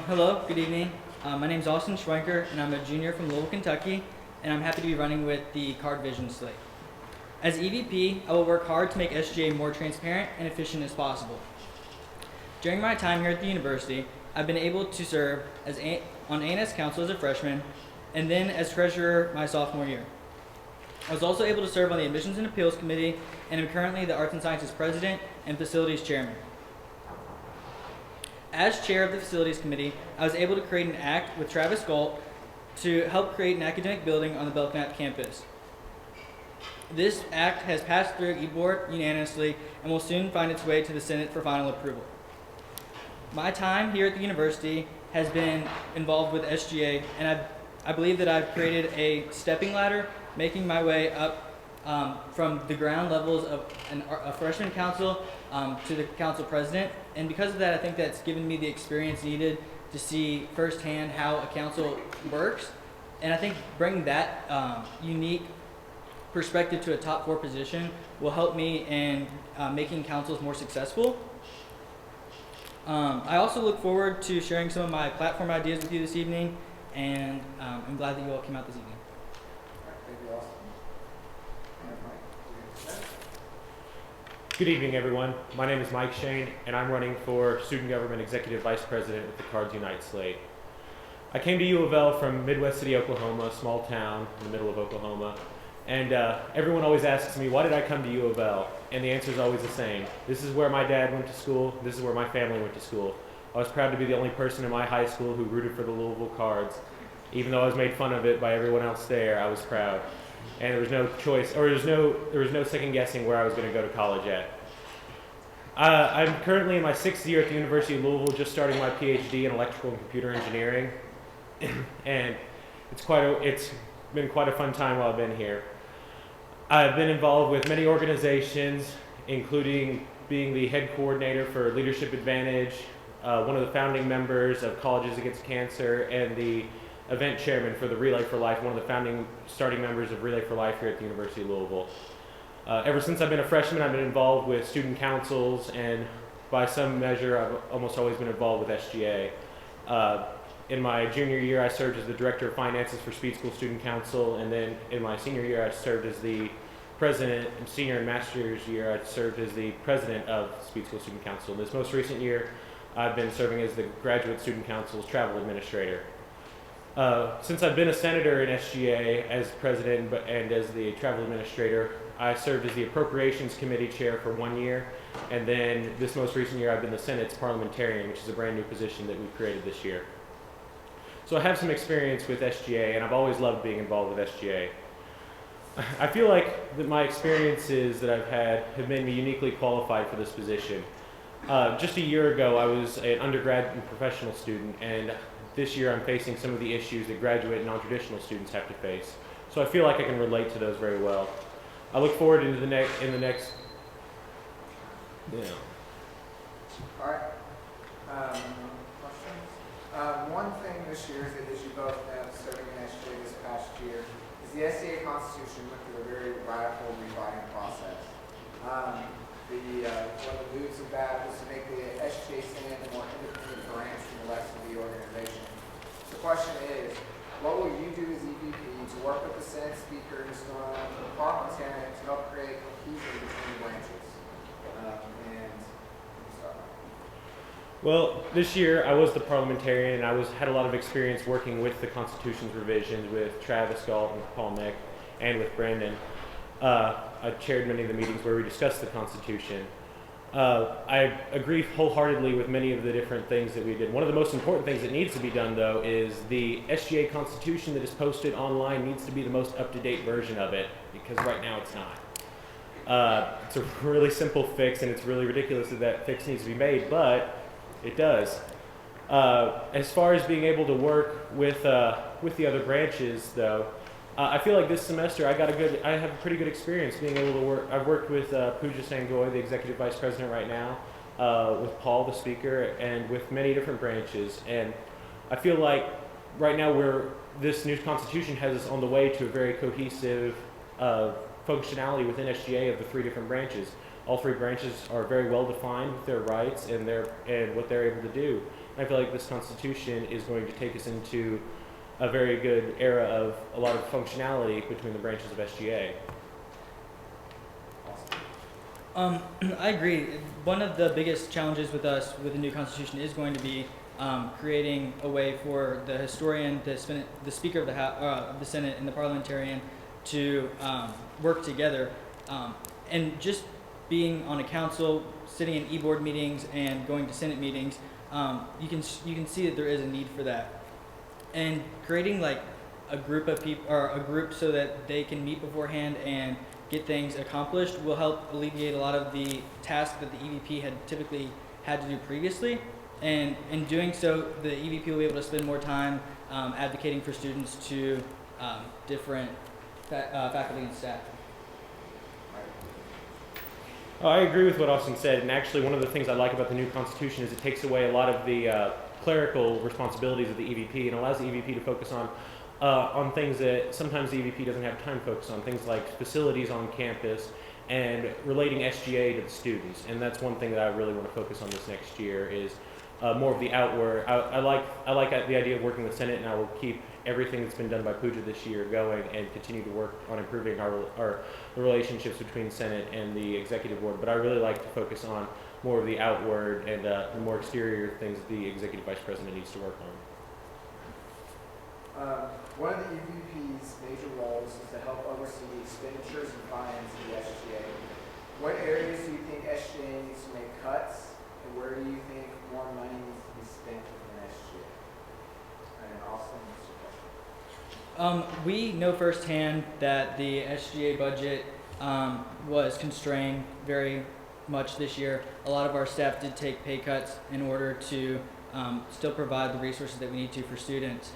Hello, good evening. My name is Austin Schwenker, and I'm a junior from Louisville, Kentucky, and I'm happy to be running with the card vision slate. As EVP, I will work hard to make SGA more transparent and efficient as possible. During my time here at the university, I've been able to serve on A&S Council as a freshman, and then as treasurer my sophomore year. I was also able to serve on the Admissions and Appeals Committee, and am currently the Arts and Sciences President and Facilities Chairman. As chair of the Facilities Committee, I was able to create an act with Travis Galt to help create an academic building on the Belknap campus. This act has passed through E-Board unanimously and will soon find its way to the Senate for final approval. My time here at the university has been involved with SGA, and I believe that I've created a stepping ladder, making my way up from the ground levels of a freshman council to the council president. And because of that, I think that's given me the experience needed to see firsthand how a council works. And I think bringing that unique perspective to a top 4 position will help me in making councils more successful. I also look forward to sharing some of my platform ideas with you this evening, and I'm glad that you all came out this evening. Thank you, Austin. Good evening, everyone. My name is Mike Shane, and I'm running for Student Government Executive Vice President with the Cards Unite slate. I came to UofL from Midwest City, Oklahoma, a small town in the middle of Oklahoma, and everyone always asks me, why did I come to UofL? And the answer is always the same. This is where my dad went to school. This is where my family went to school. I was proud to be the only person in my high school who rooted for the Louisville Cards. Even though I was made fun of it by everyone else there, I was proud. And there was no choice, or there was no second guessing where I was going to go to college at. I'm currently in my 6th year at the University of Louisville, just starting my PhD in electrical and computer engineering, and it's been quite a fun time while I've been here. I've been involved with many organizations, including being the head coordinator for Leadership Advantage, one of the founding members of Colleges Against Cancer, and the event chairman for the Relay for Life, one of the founding starting members of Relay for Life here at the University of Louisville. Ever since I've been a freshman, I've been involved with student councils, and by some measure, I've almost always been involved with SGA. In my junior year, I served as the Director of Finances for Speed School Student Council, and then in my senior year, I served as the President, and senior and master's year, I served as the President of Speed School Student Council. This most recent year, I've been serving as the Graduate Student Council's Travel Administrator. Since I've been a senator in SGA as president and as the travel administrator, I served as the Appropriations Committee chair for 1 year, and then this most recent year I've been the Senate's parliamentarian, which is a brand new position that we've created this year. So I have some experience with SGA, and I've always loved being involved with SGA. I feel like that my experiences that I've had have made me uniquely qualified for this position. Just a year ago, I was an undergrad and professional student, and this year I'm facing some of the issues that graduate and non-traditional students have to face. So I feel like I can relate to those very well. I look forward into the next. All right. Questions? One thing this year is that, as you both know, serving in SGA this past year, is the SGA Constitution went through a very radical rewriting process. One of the moves of that was to make the SGA stand a more independent branch from the rest of the organization. The question is, what will you do as EVP to work with the Senate speakers, the parliamentarians, to help create cohesion between the branches? Well, this year I was the parliamentarian, and I had a lot of experience working with the Constitution's revisions with Travis Galt and Paul Nick, and with Brandon. I chaired many of the meetings where we discussed the Constitution. I agree wholeheartedly with many of the different things that we did. One of the most important things that needs to be done, though, is the SGA Constitution that is posted online needs to be the most up-to-date version of it, because right now it's not. It's a really simple fix, and it's really ridiculous that that fix needs to be made, but it does. As far as being able to work with the other branches, though, I feel like this semester I have a pretty good experience being able to work. I've worked with Pooja Sangoy, the Executive Vice President right now, with Paul, the Speaker, and with many different branches. And I feel like right now this new Constitution has us on the way to a very cohesive functionality within SGA of the 3 different branches. All 3 branches are very well defined with their rights and what they're able to do. I feel like this Constitution is going to take us into a very good era of a lot of functionality between the branches of SGA. I agree. One of the biggest challenges with us with the new constitution is going to be creating a way for the historian, the Speaker of the Senate, and the parliamentarian to work together. And just being on a council, sitting in e-board meetings, and going to Senate meetings, you can see that there is a need for that. And creating like a group of people, or a group, so that they can meet beforehand and get things accomplished will help alleviate a lot of the tasks that the EVP had typically had to do previously. And in doing so, the EVP will be able to spend more time advocating for students to different faculty and staff. I agree with what Austin said, and actually one of the things I like about the new Constitution is it takes away a lot of the clerical responsibilities of the EVP and allows the EVP to focus on things that sometimes the EVP doesn't have time to focus on, things like facilities on campus and relating SGA to the students. And that's one thing that I really want to focus on this next year is more of the outward. I like the idea of working with Senate, and I will keep everything that's been done by Pooja this year going and continue to work on improving the relationships between Senate and the Executive Board. But I really like to focus on more of the outward and the more exterior things the Executive Vice President needs to work on. One of the EVP's major roles is to help oversee the expenditures and finance of the SGA. What areas do you think SGA needs to make cuts, and where do you think more money needs to be spent within SGA? And Austin, what's your question? We know firsthand that the SGA budget was constrained very much this year. A lot of our staff did take pay cuts in order to still provide the resources that we need to for students.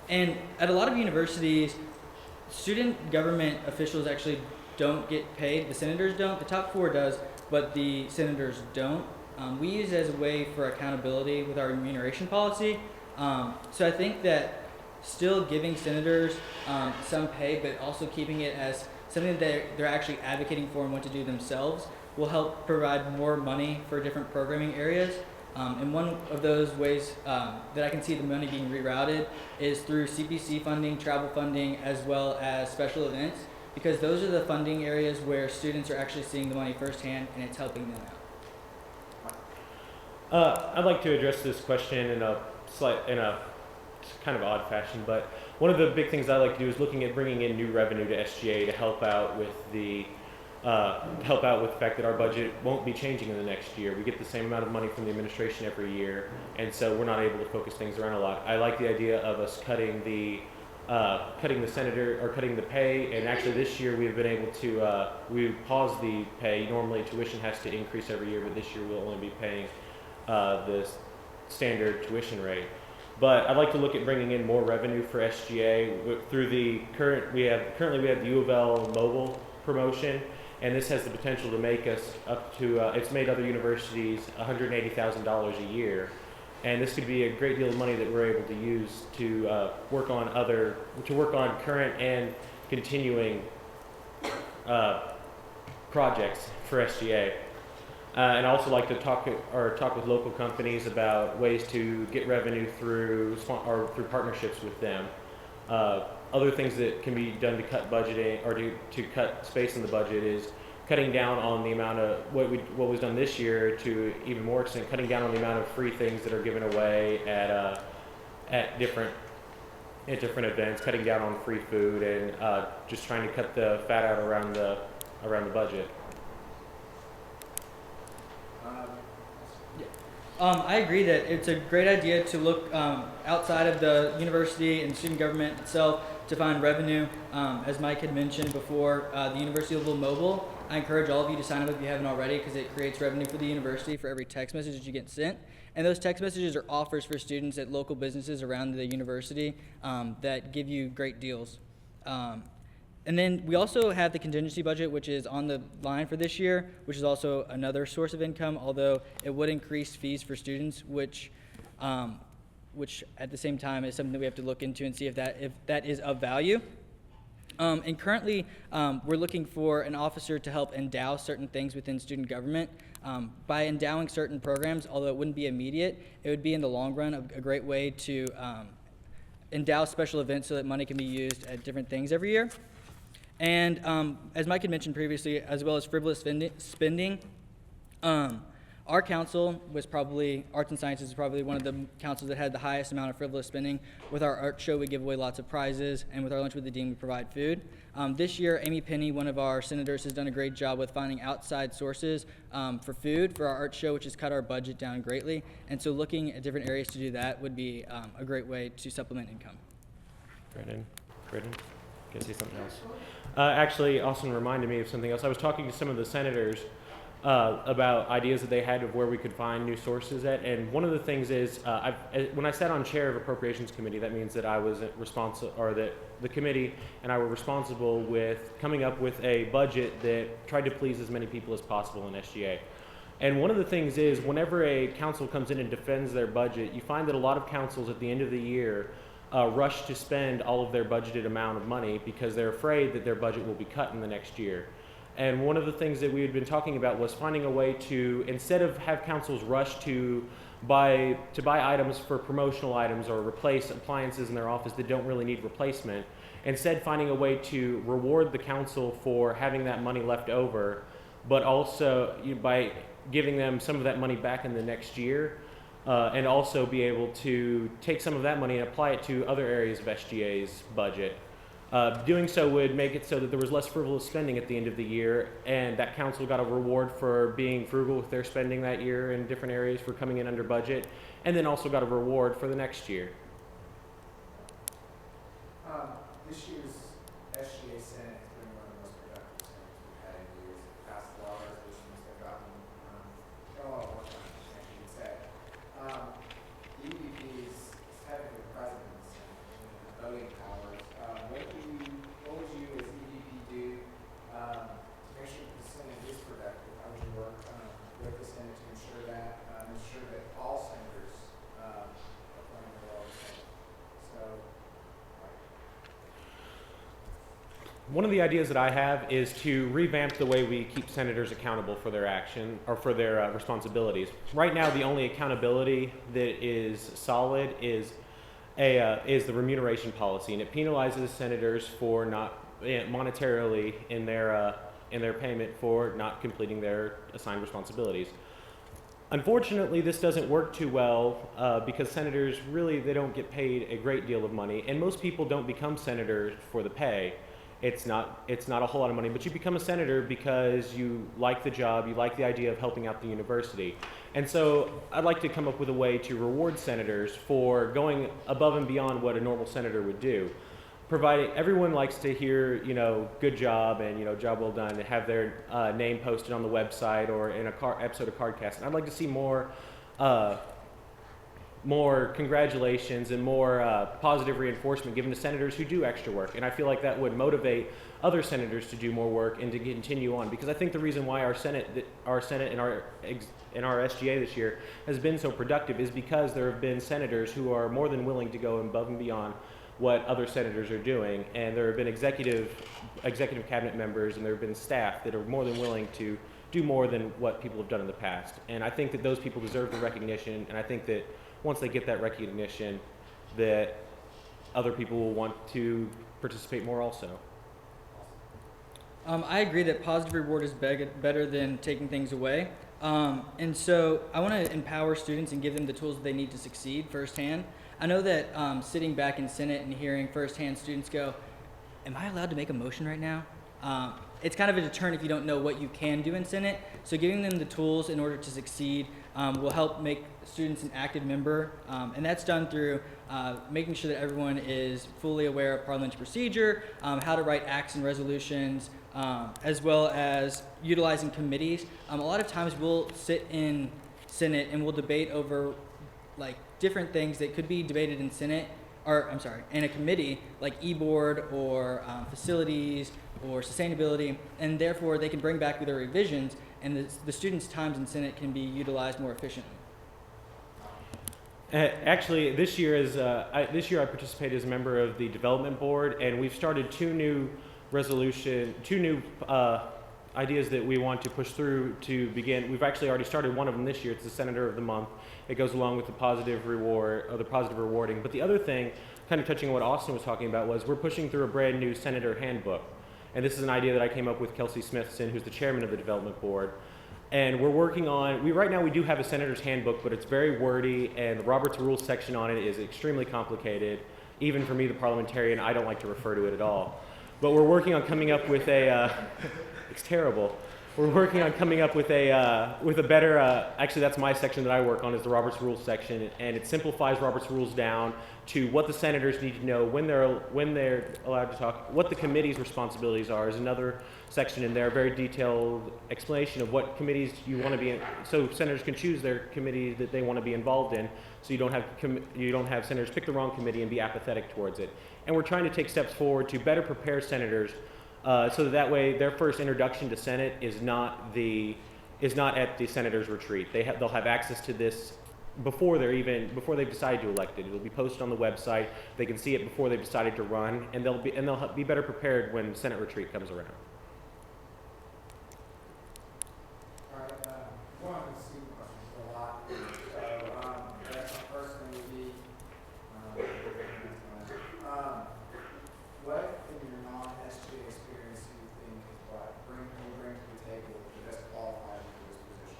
And at a lot of universities, student government officials actually don't get paid. The senators don't. The top four does, but the senators don't. We use it as a way for accountability with our remuneration policy. So I think that still giving senators some pay, but also keeping it as something that they're actually advocating for and want to do themselves will help provide more money for different programming areas. And one of those ways that I can see the money being rerouted is through CPC funding, travel funding, as well as special events, because those are the funding areas where students are actually seeing the money firsthand and it's helping them out. I'd like to address this question in a kind of odd fashion, but one of the big things I like to do is looking at bringing in new revenue to SGA to help out with the fact that our budget won't be changing in the next year. We get the same amount of money from the administration every year, and so we're not able to focus things around a lot. I like the idea of us cutting the senator, or cutting the pay, and actually this year we've been able to we paused the pay. Normally tuition has to increase every year, but this year we'll only be paying the standard tuition rate. But I'd like to look at bringing in more revenue for SGA through the currently we have the UofL mobile promotion, and this has the potential to make us up to it's made other universities $180,000 a year, and this could be a great deal of money that we're able to use to work on current and continuing projects for SGA. And I also like to talk with local companies about ways to get revenue through partnerships with them. Other things that can be done to cut budgeting or to cut space in the budget is cutting down on the amount of what was done this year, to even more extent cutting down on the amount of free things that are given away at different events, cutting down on free food, and just trying to cut the fat out around the budget. I agree that it's a great idea to look outside of the university and student government itself to find revenue. As Mike had mentioned before, the University Level Mobile, I encourage all of you to sign up if you haven't already, because it creates revenue for the university for every text message that you get sent. And those text messages are offers for students at local businesses around the university that give you great deals. And then we also have the contingency budget, which is on the line for this year, which is also another source of income, although it would increase fees for students, which at the same time is something that we have to look into and see if that is of value. And currently, we're looking for an officer to help endow certain things within student government. By endowing certain programs, although it wouldn't be immediate, it would be in the long run a great way to endow special events so that money can be used at different things every year. And as Mike had mentioned previously, as well as frivolous spending, our council was probably, Arts and Sciences is probably one of the councils that had the highest amount of frivolous spending. With our art show, we give away lots of prizes, and with our Lunch with the Dean, we provide food. This year, Amy Penny, one of our senators, has done a great job with finding outside sources for food for our art show, which has cut our budget down greatly. And so looking at different areas to do that would be a great way to supplement income. Brandon, can I say something else? Actually, Austin reminded me of something else. I was talking to some of the senators about ideas that they had of where we could find new sources at, and one of the things is when I sat on chair of Appropriations Committee, that means that I was responsible, or that the committee and I were responsible with coming up with a budget that tried to please as many people as possible in SGA. And one of the things is, whenever a council comes in and defends their budget, you find that a lot of councils at the end of the year rush to spend all of their budgeted amount of money because they're afraid that their budget will be cut in the next year. And one of the things that we had been talking about was finding a way to, instead of have councils rush to buy items for promotional items or replace appliances in their office that don't really need replacement, instead finding a way to reward the council for having that money left over, but also by giving them some of that money back in the next year, and also be able to take some of that money and apply it to other areas of SGA's budget. Doing so would make it so that there was less frivolous spending at the end of the year, and that council got a reward for being frugal with their spending that year in different areas, for coming in under budget, and then also got a reward for the next year. This year's SGA Senate has been one of the most productive Senates we've had in years. It passed a lot of resolutions that got them a lot of work done, I should say. The EVP is technically the president of the Senate and voting powers. What would you as EVP do to make sure that the Senate is productive? How would you work with the Senate to ensure that all senators are playing their role in the Senate? So, One of the ideas that I have is to revamp the way we keep senators accountable for their action or for their responsibilities. Right now, the only accountability that is solid is the remuneration policy, and it penalizes senators for not monetarily in their payment for not completing their assigned responsibilities. Unfortunately, this doesn't work too well because senators really, they don't get paid a great deal of money, and most people don't become senators for the pay. It's not a whole lot of money, but you become a senator because you like the job, you like the idea of helping out the university. And so I'd like to come up with a way to reward senators for going above and beyond what a normal senator would do. Providing everyone likes to hear, good job and, job well done, and have their name posted on the website or in a episode of Cardcast. And I'd like to see more congratulations and more positive reinforcement given to senators who do extra work. And I feel like that would motivate other senators to do more work and to continue on. Because I think the reason why our Senate and our SGA this year has been so productive is because there have been senators who are more than willing to go above and beyond what other senators are doing. And there have been executive cabinet members and there have been staff that are more than willing to do more than what people have done in the past. And I think that those people deserve the recognition, and I think that once they get that recognition, that other people will want to participate more also. I agree that positive reward is better than taking things away. And so I want to empower students and give them the tools that they need to succeed firsthand. I know that sitting back in Senate and hearing firsthand students go, am I allowed to make a motion right now? It's kind of a deterrent if you don't know what you can do in Senate. So giving them the tools in order to succeed will help make students an active member. And that's done through making sure that everyone is fully aware of parliamentary procedure, how to write acts and resolutions, as well as utilizing committees. A lot of times we'll sit in Senate and we'll debate over like different things that could be debated in Senate, in a committee like e-board or facilities or sustainability, and therefore they can bring back their revisions, and the students' times in Senate can be utilized more efficiently. Actually, this year I participated as a member of the development board, and we've started two new ideas that we want to push through to begin. We've actually already started one of them this year. It's the Senator of the Month. It goes along with the positive reward, or the positive rewarding. But the other thing, kind of touching on what Austin was talking about, was we're pushing through a brand new Senator handbook. And this is an idea that I came up with Kelsey Smithson, who's the chairman of the development board. And we're working on, right now we do have a senator's handbook, but it's very wordy, and the Robert's Rules section on it is extremely complicated. Even for me, the parliamentarian, I don't like to refer to it at all. But we're working on coming up with it's terrible. We're working on coming up with a better, actually that's my section that I work on, is the Robert's Rules section, and it simplifies Robert's Rules down to what the senators need to know when they're allowed to talk, what the committee's responsibilities are is another section in there, a very detailed explanation of what committees you want to be in, so senators can choose their committee that they want to be involved in, so you don't have senators pick the wrong committee and be apathetic towards it. And we're trying to take steps forward to better prepare senators so that way their first introduction to Senate is not at the senator's retreat. They'll have access to this before they've decided to elect it. It'll be posted on the website. They can see it before they've decided to run, and they'll be better prepared when Senate retreat comes around. All right, one of the student questions a lot. So, that's my first thing would be, what in your non-SGA experience do you think is what you bring to the table that best qualifies you for this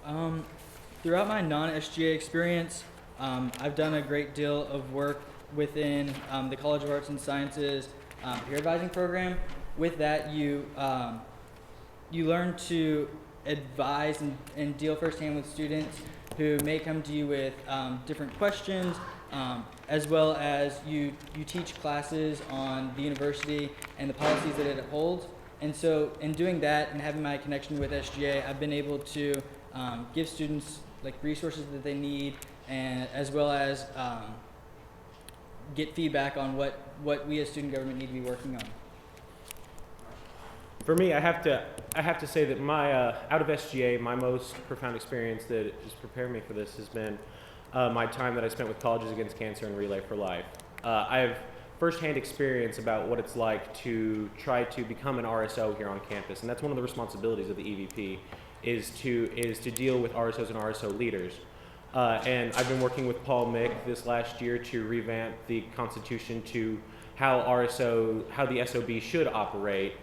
position? Throughout my non-SGA experience, I've done a great deal of work within the College of Arts and Sciences peer advising program. With that, you learn to advise and deal firsthand with students who may come to you with different questions, as well as you teach classes on the university and the policies that it upholds. And so in doing that and having my connection with SGA, I've been able to give students like resources that they need, and as well as get feedback on what we as student government need to be working on. For me, I have to say that my out of SGA, my most profound experience that has prepared me for this has been my time that I spent with Colleges Against Cancer and Relay for Life. I have firsthand experience about what it's like to try to become an RSO here on campus, and that's one of the responsibilities of the EVP is to deal with RSOs and RSO leaders. And I've been working with Paul Mick this last year to revamp the Constitution to how the SOB should operate,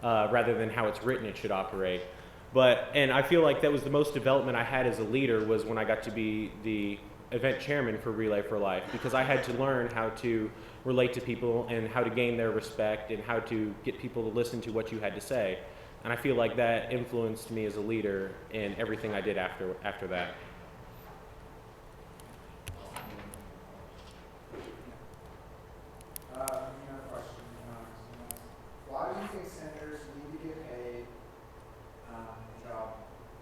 rather than how it's written it should operate. And I feel like that was the most development I had as a leader was when I got to be the event chairman for Relay for Life, because I had to learn how to relate to people and how to gain their respect and how to get people to listen to what you had to say. And I feel like that influenced me as a leader in everything I did after that. Another question. Why do you think senators need to get paid a job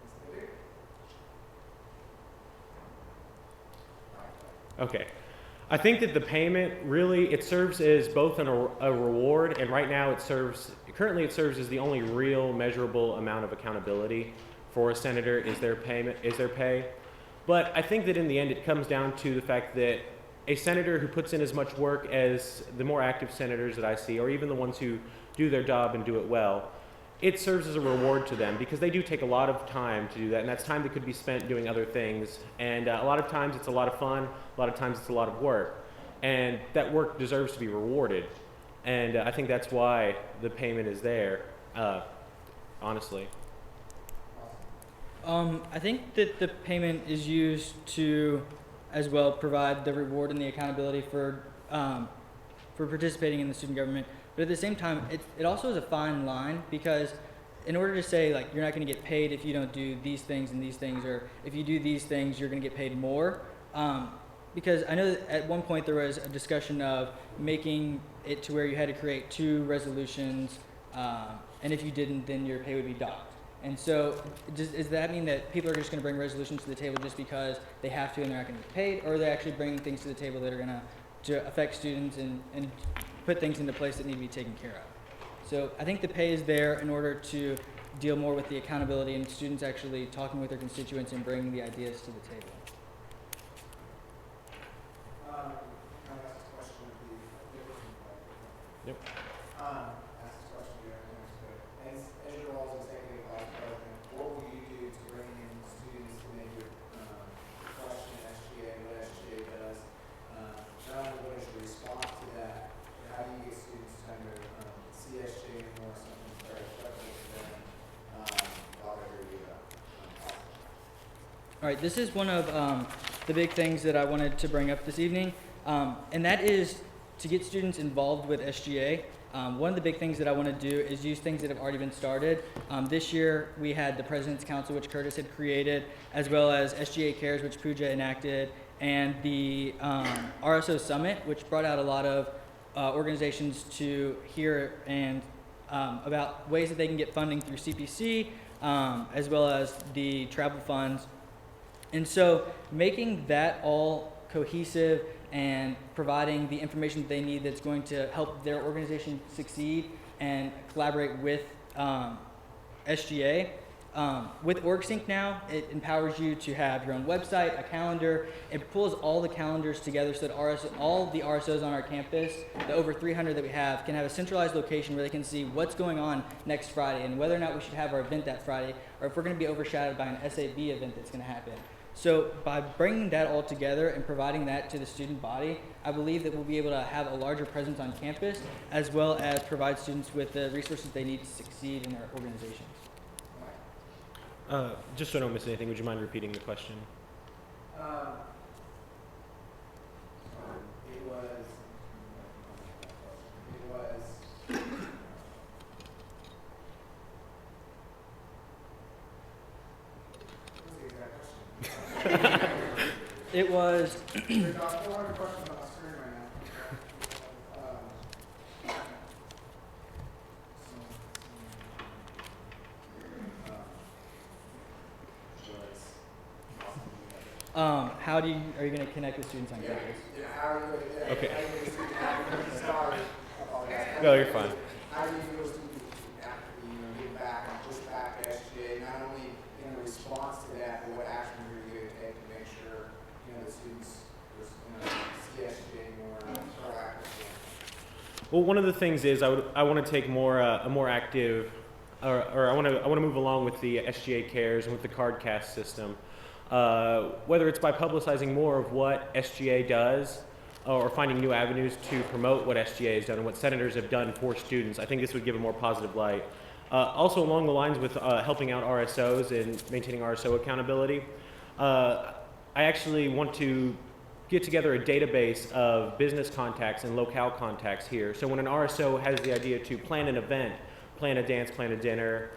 as they do? Okay. I think that the payment really, it serves as both a reward, and right now currently it serves as the only real measurable amount of accountability for a senator is their pay. But I think that in the end it comes down to the fact that a senator who puts in as much work as the more active senators that I see, or even the ones who do their job and do it well, it serves as a reward to them because they do take a lot of time to do that, and that's time that could be spent doing other things. And a lot of times it's a lot of fun, a lot of times it's a lot of work, and that work deserves to be rewarded. And I think that's why the payment is there, honestly. I think that the payment is used to, as well, provide the reward and the accountability for participating in the student government. But at the same time, it also is a fine line, because in order to say, like, you're not going to get paid if you don't do these things and these things, or if you do these things, you're going to get paid more. Because I know that at one point there was a discussion of making it to where you had to create 2 resolutions, and if you didn't, then your pay would be docked. And so does that mean that people are just going to bring resolutions to the table just because they have to and they're not going to get paid, or are they actually bringing things to the table that are going to affect students and put things into place that need to be taken care of? So I think the pay is there in order to deal more with the accountability and students actually talking with their constituents and bringing the ideas to the table. Can I ask a question of the Yep. ask this question here next to it. As your role as executive vice president, what will you do to bring in students to maybe question SGA, what SGA does? Not only what is your response to that, but how do you get students to kind of see SGA more something very effective to them while they're here? All right, this is one of the big things that I wanted to bring up this evening, and that is to get students involved with SGA. One of the big things that I want to do is use things that have already been started. This year we had the President's Council, which Curtis had created, as well as SGA Cares, which Pooja enacted, and the RSO Summit, which brought out a lot of organizations to hear and about ways that they can get funding through CPC, as well as the travel funds. And so making that all cohesive and providing the information that they need that's going to help their organization succeed and collaborate with SGA. With OrgSync now, it empowers you to have your own website, a calendar. It pulls all the calendars together so that all the RSOs on our campus, the over 300 that we have, can have a centralized location where they can see what's going on next Friday and whether or not we should have our event that Friday, or if we're going to be overshadowed by an SAB event that's going to happen. So by bringing that all together and providing that to the student body, I believe that we'll be able to have a larger presence on campus, as well as provide students with the resources they need to succeed in their organizations. Just so I don't miss anything, would you mind repeating the question? It was It was. There's a lot of questions on the screen right now. How are you going to connect with students on campus? Yeah, how are you going to Okay. Sorry. No, you're fine. How do you feel students actually, give back and push back to SGA, not only in response to that, but what action are you going to take to make sure, the students, see SGA more proactively? Well, one of the things is I want to take more a more active, or I want to move along with the SGA Cares and with the CardCast system. Whether it's by publicizing more of what SGA does, or finding new avenues to promote what SGA has done and what senators have done for students, I think this would give a more positive light. Also along the lines with helping out RSOs and maintaining RSO accountability, I actually want to get together a database of business contacts and locale contacts here. So when an RSO has the idea to plan an event, plan a dance, plan a dinner,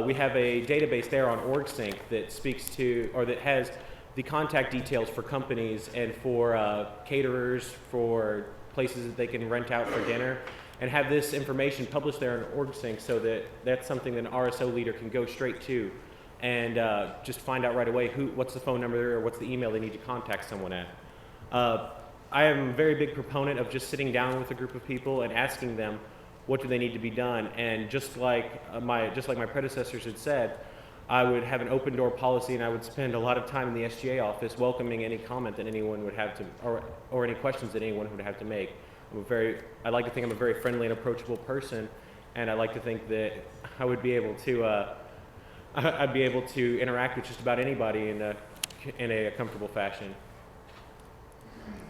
we have a database there on OrgSync that speaks to, or that has the contact details for companies and for caterers, for places that they can rent out for dinner, and have this information published there on OrgSync so that that's something that an RSO leader can go straight to and just find out right away what's the phone number or what's the email they need to contact someone at. I am a very big proponent of just sitting down with a group of people and asking them what do they need to be done, and just like my predecessors had said, I would have an open door policy, and I would spend a lot of time in the SGA office welcoming any comment that anyone would have to, or any questions that anyone would have to make. I like to think I'm a very friendly and approachable person, and I like to think that I would be able to, I'd be able to interact with just about anybody in a comfortable fashion.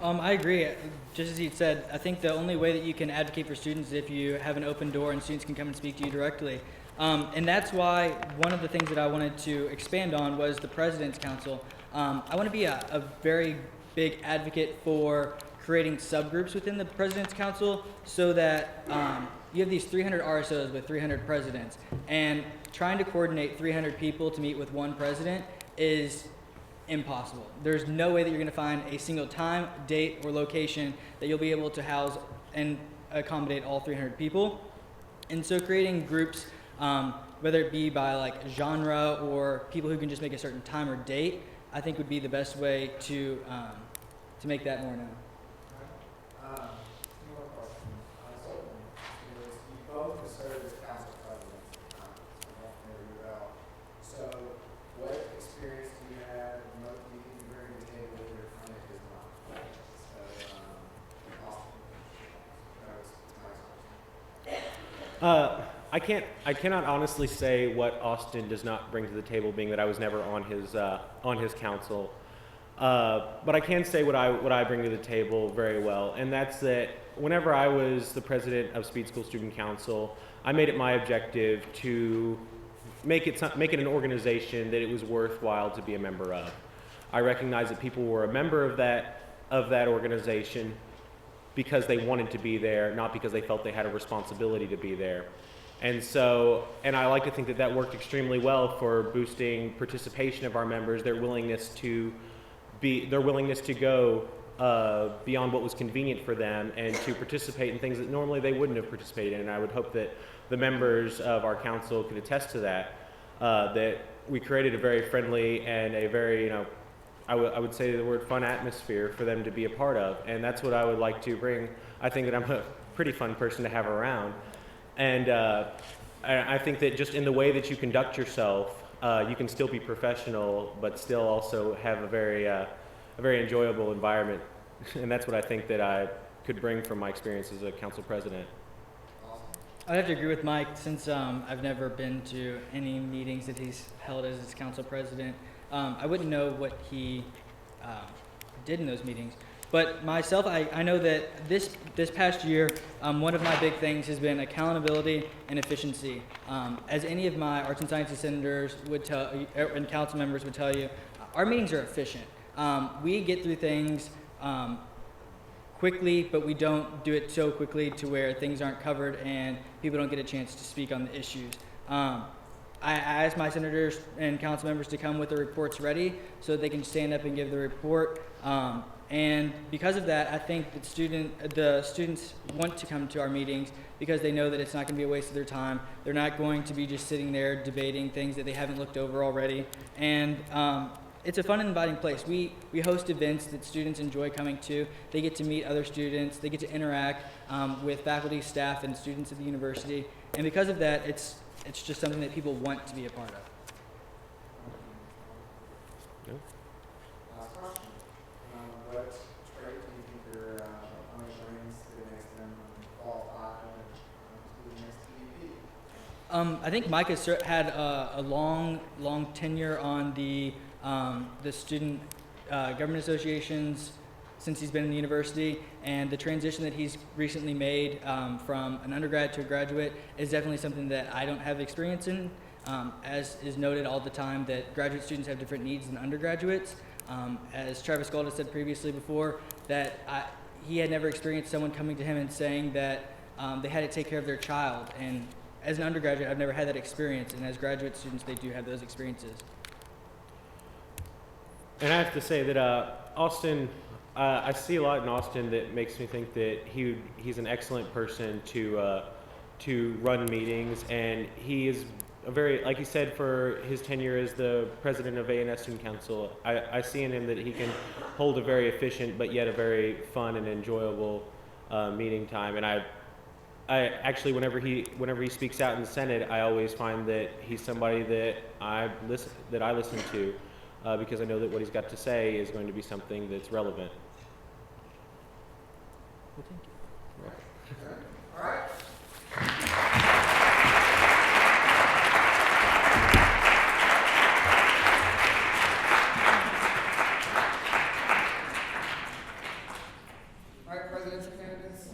I agree. Just as he said, I think the only way that you can advocate for students is if you have an open door and students can come and speak to you directly. And that's why one of the things that I wanted to expand on was the President's Council. I want to be a very big advocate for creating subgroups within the President's Council so that you have these 300 RSOs with 300 presidents, and trying to coordinate 300 people to meet with one president is impossible. There's no way that you're going to find a single time, date, or location that you'll be able to house and accommodate all 300 people. And so creating groups, whether it be by like genre or people who can just make a certain time or date, I think would be the best way to make that more known. More questions. So, you both have served as council presidents. I cannot honestly say what Austin does not bring to the table, being that I was never on his council. But I can say what I bring to the table very well, and that's that whenever I was the president of Speed School Student Council, I made it my objective to make it an organization that it was worthwhile to be a member of. I recognize that people were a member of that organization because they wanted to be there, not because they felt they had a responsibility to be there. And I like to think that that worked extremely well for boosting participation of our members, their willingness to go beyond what was convenient for them and to participate in things that normally they wouldn't have participated in. And I would hope that the members of our council could attest to that, that we created a very friendly and a very, I would say the word fun atmosphere for them to be a part of. And that's what I would like to bring. I think that I'm a pretty fun person to have around. And I think that just in the way that you conduct yourself, you can still be professional, but still also have a very enjoyable environment. And that's what I think that I could bring from my experience as a council president. I'd have to agree with Mike, since I've never been to any meetings that he's held as his council president. I wouldn't know what he did in those meetings. But myself, I know that this past year, one of my big things has been accountability and efficiency. As any of my arts and sciences senators would tell you, and council members would tell you, our meetings are efficient. We get through things quickly, but we don't do it so quickly to where things aren't covered and people don't get a chance to speak on the issues. I asked my senators and council members to come with their reports ready so that they can stand up and give the report. And because of that, I think that the students want to come to our meetings because they know that it's not going to be a waste of their time. They're not going to be just sitting there debating things that they haven't looked over already. And it's a fun and inviting place. We host events that students enjoy coming to. They get to meet other students. They get to interact with faculty, staff, and students at the university. And because of that, it's just something that people want to be a part of. Last question. What trait do you think your opponent brings that makes them qualified to the next EVP? I think Mike has had a long tenure on the student government associations since he's been in the university, and the transition that he's recently made from an undergrad to a graduate is definitely something that I don't have experience in. As is noted all the time that graduate students have different needs than undergraduates. As Travis Gold has said previously before, that he had never experienced someone coming to him and saying that they had to take care of their child. And as an undergraduate, I've never had that experience, and as graduate students, they do have those experiences. And I have to say that Austin, I see a lot in Austin that makes me think that he's an excellent person to run meetings, and he is a very, like he said, for his tenure as the president of A&S Student Council, I see in him that he can hold a very efficient but yet a very fun and enjoyable meeting time. And I actually, whenever he speaks out in the Senate, I always find that he's somebody that I listen to. Because I know that what he's got to say is going to be something that's relevant. Well, thank you. All right. All right, presidential candidates.